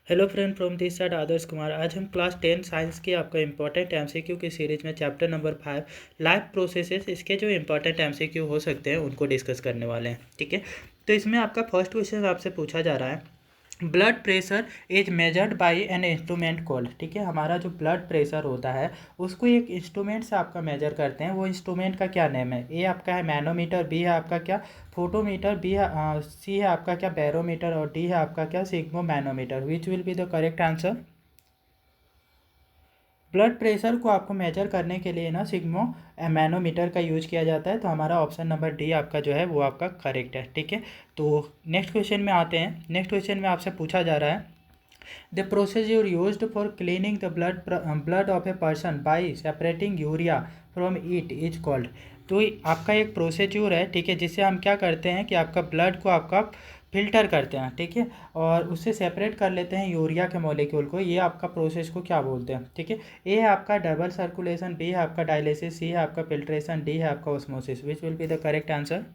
Hello friend, from this side Adarsh Kumar. आज हम class 10 science की आपका इंपॉर्टेंट एमसीक्यू की सीरीज में चैप्टर नंबर 5 लाइफ प्रोसेसेस, इसके जो इंपॉर्टेंट एमसीक्यू हो सकते हैं उनको डिस्कस करने वाले हैं। ठीक है, तो इसमें आपका फर्स्ट क्वेश्चन आपसे पूछा जा रहा है, blood pressure is measured by an instrument called. ठीक है, हमारा जो ब्लड प्रेशर होता है उसको एक इंस्ट्रूमेंट से आपका मेजर करते हैं। वो इंस्ट्रूमेंट का क्या नेम है? ए आपका है मैनोमीटर, बी है आपका क्या फोटोमीटर, बी है सी है आपका क्या बैरोमीटर, और डी है आपका क्या Shigmo manometer. Which will be the correct answer? Blood pressure को आपको मेजर करने के लिए ना सिग्मो मैनोमीटर का यूज किया जाता है, तो हमारा ऑप्शन नंबर डी आपका जो है वो आपका करेक्ट है। ठीक है, तो नेक्स्ट क्वेश्चन में आते हैं। नेक्स्ट क्वेश्चन में आपसे पूछा जा रहा है, the procedure used for cleaning the blood of a person by separating urea from it is called. तो आपका एक प्रोसीजर है, ठीक है, जिससे हम क्या करते हैं कि आपका ब्लड को आपका फिल्टर करते हैं, ठीक है, और उससे सेपरेट कर लेते हैं यूरिया के मॉलिक्यूल को। ये आपका प्रोसेस को क्या बोलते हैं? ठीक है, ए है आपका डबल सर्कुलेशन, बी है आपका डायलिसिस, सी है आपका फिल्ट्रेशन, डी है आपका osmosis. Which will be the correct answer?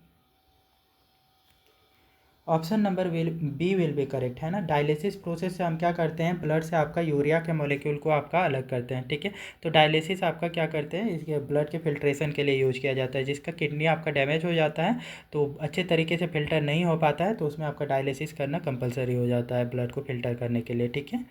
Option number B will be correct है ना। डायलिसिस प्रोसेस से हम क्या करते हैं, ब्लड से आपका यूरिया के मॉलिक्यूल को आपका अलग करते हैं। ठीक है, तो डायलिसिस आपका क्या करते हैं, इसके ब्लड के फिल्ट्रेशन के लिए यूज किया जाता है। जिसका किडनी आपका डैमेज हो जाता है तो अच्छे तरीके से फिल्टर नहीं हो पाता है, तो उसमें आपका डायलिसिस करना कंपलसरी हो जाता है ब्लड को फिल्टर करने के लिए। ठीक है,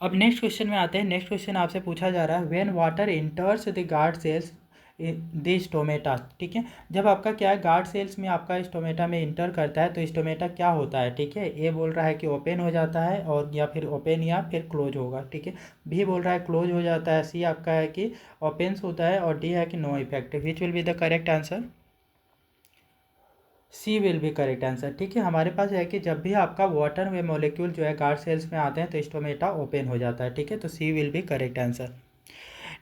अब नेक्स्ट क्वेश्चन में आते हैं। नेक्स्ट क्वेश्चन आपसे पूछा जा रहा है, when water इंटर्स the guard cells the stomata. ठीक है, जब आपका क्या है गार्ड सेल्स में आपका स्टोमेटा में इंटर करता है तो स्टोमेटा क्या होता है? ठीक है, ए बोल रहा है कि ओपन हो जाता है, और या फिर ओपन या फिर क्लोज होगा। ठीक है, बी बोल रहा है क्लोज हो जाता है, सी आपका है कि ओपन्स होता है, और डी है कि no effect. Which will be the correct answer? C will be correct answer. ठीक है, हमारे पास है कि जब भी आपका वाटर में मॉलिक्यूल जो है गार्ड सेल्स में आते हैं तो स्टोमेटा ओपन हो जाता है। ठीक है, तो C will be correct answer.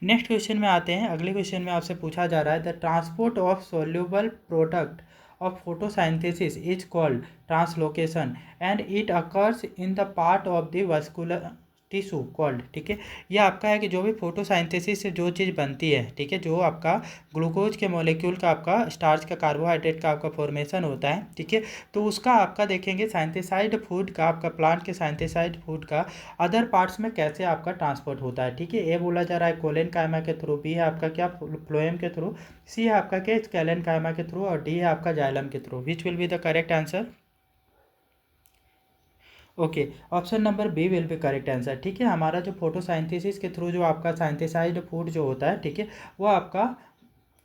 Next question में आते हैं। अगले क्वेश्चन में आपसे पूछा जा रहा है, the transport of soluble product of photosynthesis is called translocation and it occurs in the part of the vascular tissue called. ठीक है, यह आपका है कि जो भी फोटोसाइंथेसिस से जो चीज़ बनती है, ठीक है, जो आपका ग्लूकोज के मॉलिक्यूल का आपका स्टार्च का कार्बोहाइड्रेट का आपका फॉर्मेशन होता है, ठीक है, तो उसका आपका देखेंगे साइंथेसाइड फूड का, आपका प्लांट के साइंथेसाइड फूड का अदर पार्ट्स में कैसे आपका ट्रांसपोर्ट होता है। ठीक है, ए बोला जा रहा है कोलेन कायमा के थ्रू, बी है आपका क्या फ्लोएम के थ्रू, सी है आपका क्या स्केलन कायमा के थ्रू, और डी है आपका जाइलम के through. Which will be the correct answer? Okay, option number B will be correct answer. ठीक है, हमारा जो फोटोसाइंथेसिस के थ्रू जो आपका साइंथेसाइड फूड जो होता है, ठीक है, वो आपका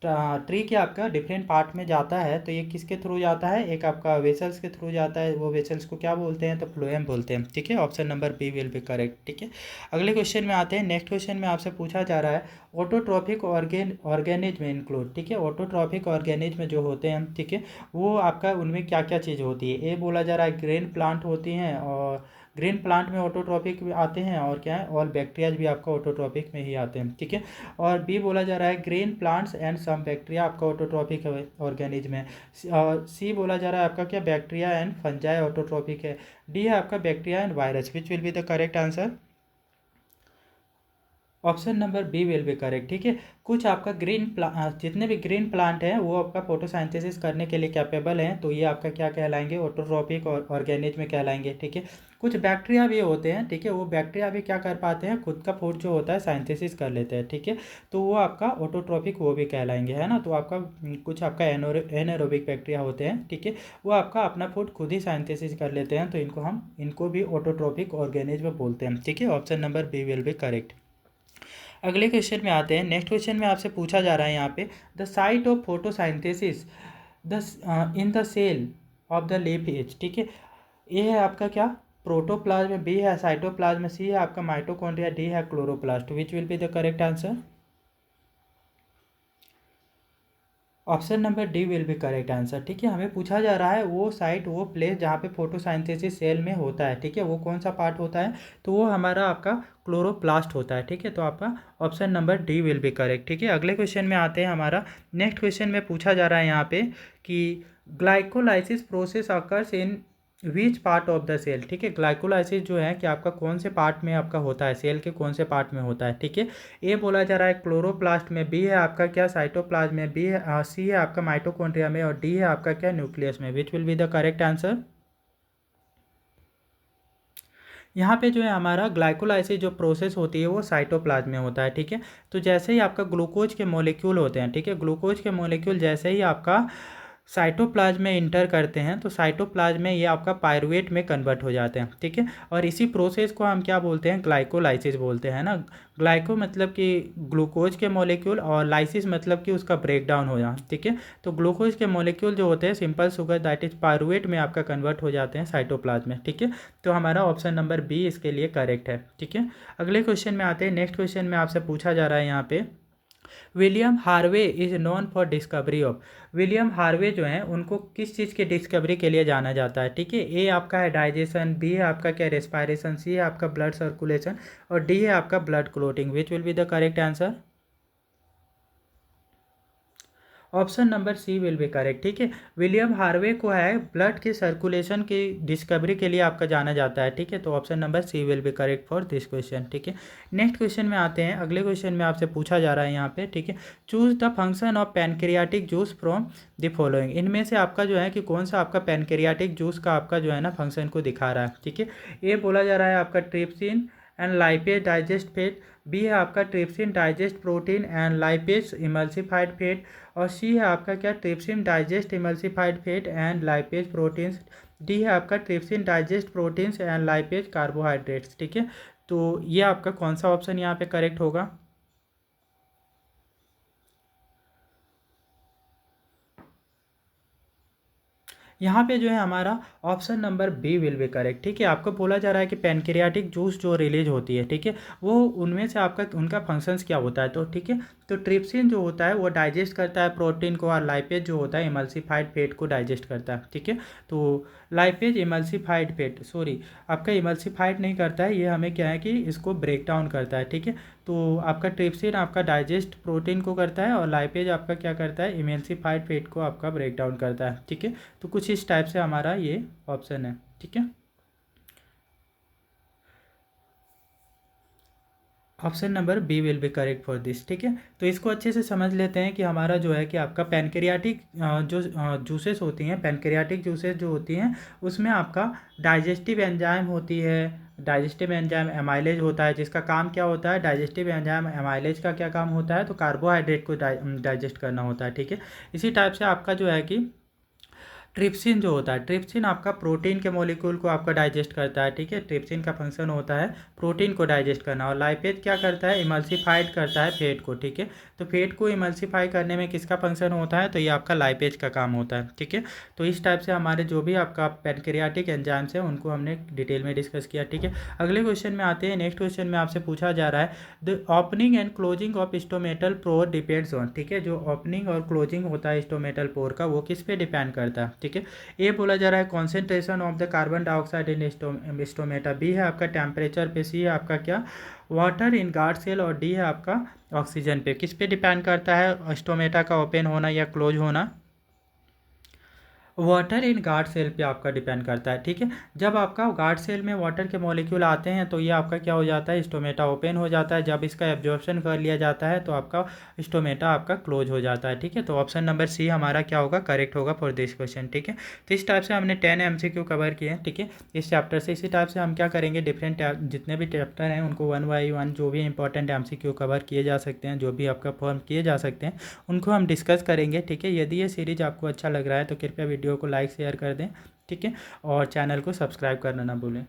ट्री के आपका डिफरेंट पार्ट में जाता है। तो ये किसके थ्रू जाता है? एक आपका वेसल्स के थ्रू जाता है। वो वेसल्स को क्या बोलते हैं? तो फ्लोएम बोलते हैं। ठीक है, option number B will be correct. ठीक है, अगले क्वेश्चन में आते हैं। नेक्स्ट क्वेश्चन में आपसे पूछा जा रहा है, ऑटोट्रॉफिक ऑर्गेनिज्म इंक्लूड। ठीक है, ऑटोट्रॉफिक ऑर्गेनिज्म जो होते हैं, ठीक है, वो आपका उनमें क्या क्या चीज़ होती है? ए बोला जा रहा है ग्रीन प्लांट होती हैं, और ग्रीन प्लांट में ऑटोट्रॉपिक भी आते हैं, और क्या है, और बैक्टीरियाज भी आपका ऑटोट्रॉपिक में ही आते हैं। ठीक है, और बी बोला जा रहा है green plants and some bacteria आपका ऑटोट्रॉपिक ऑर्गेनिज्म है। और सी बोला जा रहा है आपका क्या बैक्टीरिया एंड फंजाई ऑटोट्रॉपिक है। डी है आपका bacteria and virus. Which will be the correct answer? Option number B will be correct. ठीक है, कुछ आपका जितने भी ग्रीन प्लांट हैं वो आपका फोटोसाइंथेसिस करने के लिए कैपेबल हैं, तो ये आपका क्या कहलाएंगे? ऑटोट्रॉपिक और ऑर्गेनिज्म में कहलाएंगे। ठीक है, कुछ बैक्टीरिया भी होते हैं, ठीक है, वो बैक्टीरिया भी क्या कर पाते हैं? खुद का फूड जो होता है साइंथेसिस कर लेते हैं। ठीक है, तो वो आपका ऑटोट्रॉपिक वो भी कहलाएंगे, है ना। तो आपका कुछ आपका एनारोबिक बैक्टीरिया होते हैं, ठीक है, वो आपका अपना फूड खुद ही साइंथेसिस कर लेते हैं, तो इनको भी ऑटोट्रॉपिक ऑर्गेनिज्म बोलते हैं। ठीक है, option number B will be correct. अगले क्वेश्चन में आते हैं। नेक्स्ट क्वेश्चन में आपसे पूछा जा रहा है यहाँ पे, the site of photosynthesis the in the cell of the leaf as. ठीक है, ये है आपका क्या प्रोटोप्लाज्म, बी है साइटोप्लाज्म, सी है आपका माइटोकॉन्ड्रिया, डी है chloroplast. Which will be the correct answer? Option number D will be correct answer. ठीक है, हमें पूछा जा रहा है वो साइट, वो प्लेस जहाँ पे फोटोसाइंथेसिस सेल में होता है, ठीक है, वो कौन सा पार्ट होता है? तो वो हमारा आपका क्लोरोप्लास्ट होता है। ठीक है, तो आपका option number D will be correct. ठीक है, अगले क्वेश्चन में आते हैं। हमारा नेक्स्ट क्वेश्चन में पूछा जा रहा है यहाँ पे कि glycolysis process occurs in which part of the cell. ठीक है, ग्लाइकोलाइसिस जो है कि आपका कौन से पार्ट में आपका होता है, सेल के कौन से पार्ट में होता है? ठीक है, ए बोला जा रहा है क्लोरोप्लास्ट में, बी है आपका क्या साइटोप्लाज्म में, बी है सी है आपका माइटोकॉन्ड्रिया में, और डी है आपका क्या न्यूक्लियस में। विच will be the correct answer? यहाँ पे जो है हमारा ग्लाइकोलाइसिस जो प्रोसेस होती है वो साइटोप्लाज्म में होता है, ठीक है। तो जैसे ही आपका ग्लूकोज के मॉलिक्यूल होते हैं, ठीक है, ग्लूकोज के मॉलिक्यूल जैसे ही आपका साइटोप्लाज्म में इंटर करते हैं तो साइटोप्लाज्म में ये आपका पायरुवेट में कन्वर्ट हो जाते हैं, ठीक है। और इसी प्रोसेस को हम क्या बोलते हैं, ग्लाइकोलाइसिस बोलते हैं ना। ग्लाइको मतलब कि ग्लूकोज के मॉलिक्यूल और लाइसिस मतलब कि उसका ब्रेक डाउन हो जाना, ठीक है। तो ग्लूकोज के मॉलिक्यूल जो होते हैं simple sugar that is pyruvate में आपका कन्वर्ट हो जाते हैं साइटोप्लाज्म में, ठीक है। तो हमारा ऑप्शन नंबर बी इसके लिए करेक्ट है, ठीक है। अगले क्वेश्चन में आते हैं। नेक्स्ट क्वेश्चन में आपसे पूछा जा रहा है यहाँ पे, William Harvey is known for discovery of. William Harvey जो हैं उनको किस चीज़ की डिस्कवरी के लिए जाना जाता है, ठीक है। ए आपका है डाइजेशन, बी है आपका क्या रेस्पायरेशन, सी है आपका ब्लड सर्कुलेशन और डी है आपका blood clotting. Which will be the correct answer? Option number C will be correct, ठीक है। विलियम हार्वे को है ब्लड के सर्कुलेशन की डिस्कवरी के लिए आपका जाना जाता है, ठीक है। तो option number C will be correct for this question, ठीक है। नेक्स्ट क्वेश्चन में आते हैं। अगले क्वेश्चन में आपसे पूछा जा रहा है यहाँ पे, ठीक है, choose the function of pancreatic juice from the following. इनमें से आपका जो है कि कौन सा आपका पैनक्रियाटिक जूस का आपका जो है ना फंक्शन को दिखा रहा है, ठीक है। ये बोला जा रहा है आपका trypsin and lipase digest fat, B है आपका trypsin digest protein and lipase emulsified fat और सी है आपका क्या trypsin digest emulsified fat and lipase proteins, D है आपका trypsin digest proteins and lipase carbohydrates, ठीक है। तो ये आपका कौन सा ऑप्शन यहाँ पे करेक्ट होगा? यहाँ पे जो है हमारा option number B will be correct, ठीक है। आपको बोला जा रहा है कि पैनक्रियाटिक जूस जो रिलीज होती है, ठीक है, वो उनमें से आपका उनका फंक्शंस क्या होता है, तो ठीक है। तो ट्रिप्सिन जो होता है वो डाइजेस्ट करता है प्रोटीन को और लाइपेज जो होता है इमल्सिफाइड फैट को डाइजेस्ट करता है, ठीक है। तो लाइपेज इमल्सिफाइड फैट, सॉरी, आपका इमल्सिफाइड नहीं करता है, ये हमें क्या है कि इसको ब्रेक डाउन करता है, ठीक है। तो आपका ट्रिप्सिन आपका डाइजेस्ट प्रोटीन को करता है और लाइपेज आपका क्या करता है, इमल्सिफाइड फैट को आपका ब्रेक डाउन करता है, ठीक है। तो कुछ इस टाइप से हमारा ये ऑप्शन है, ठीक है। Option number B will be correct for this, ठीक है। तो इसको अच्छे से समझ लेते हैं कि हमारा जो है कि आपका पैनक्रियाटिक जो जूसेस होती हैं, पैनक्रियाटिक जूसेस जो होती हैं उसमें आपका डाइजेस्टिव एंजाइम होती है। डाइजेस्टिव एंजाइम एमाइलेज होता है जिसका काम क्या होता है, डाइजेस्टिव एंजाइम एमाइलेज का क्या काम होता है, तो कार्बोहाइड्रेट को डाइजेस्ट करना होता है, ठीक है। इसी टाइप से आपका जो है कि ट्रिप्सिन जो होता है, ट्रिप्सिन आपका प्रोटीन के मॉलिक्यूल को आपका डाइजेस्ट करता है, ठीक है। ट्रिप्सिन का फंक्शन होता है प्रोटीन को डाइजेस्ट करना और लाइपेज क्या करता है, इमल्सिफाइड करता है फैट को, ठीक है। तो फैट को इमल्सिफाई करने में किसका फंक्शन होता है, तो ये आपका लाइपेज का काम होता है, ठीक है। तो इस टाइप से हमारे जो भी आपका पैनक्रियाटिक एंजाइम्स है उनको हमने डिटेल में डिस्कस किया, ठीक है। अगले क्वेश्चन में आते हैं। नेक्स्ट क्वेश्चन में आपसे पूछा जा रहा है the opening and closing of stomatal pore depends on, ठीक है। जो ओपनिंग और क्लोजिंग होता है स्टोमेटल पोर का वो किस पे डिपेंड करता है, ठीक है। ए बोला जा रहा है concentration of the carbon dioxide in stomata, B है आपका टेम्परेचर पे, सी है आपका क्या वाटर इन गार्ड सेल और डी है आपका ऑक्सीजन पे। किस पे डिपेंड करता है स्टोमेटा का ओपन होना या क्लोज होना? वाटर इन गार्ड सेल पे आपका डिपेंड करता है, ठीक है। जब आपका गार्ड सेल में वाटर के मॉलिक्यूल आते हैं तो ये आपका क्या हो जाता है, स्टोमेटा ओपन हो जाता है। जब इसका एब्जॉर्प्शन कर लिया जाता है तो आपका स्टोमेटा आपका क्लोज हो जाता है, ठीक है। तो ऑप्शन नंबर सी हमारा क्या होगा, करेक्ट होगा फॉर दिस क्वेश्चन, ठीक है। तो इस टाइप से हमने 10 MCQ कवर किए हैं, ठीक है, इस चैप्टर से। इसी टाइप से हम क्या करेंगे, डिफरेंट जितने भी चैप्टर हैं उनको 1 बाई 1 जो भी इंपॉर्टेंट MCQ कवर किए जा सकते हैं, जो भी आपका फॉर्म किए जा सकते हैं उनको हम डिस्कस करेंगे, ठीक है। यदि ये सीरीज आपको अच्छा लग रहा है तो कृपया वीडियो को लाइक शेयर कर दें, ठीक है, और चैनल को सब्सक्राइब करना ना भूलें।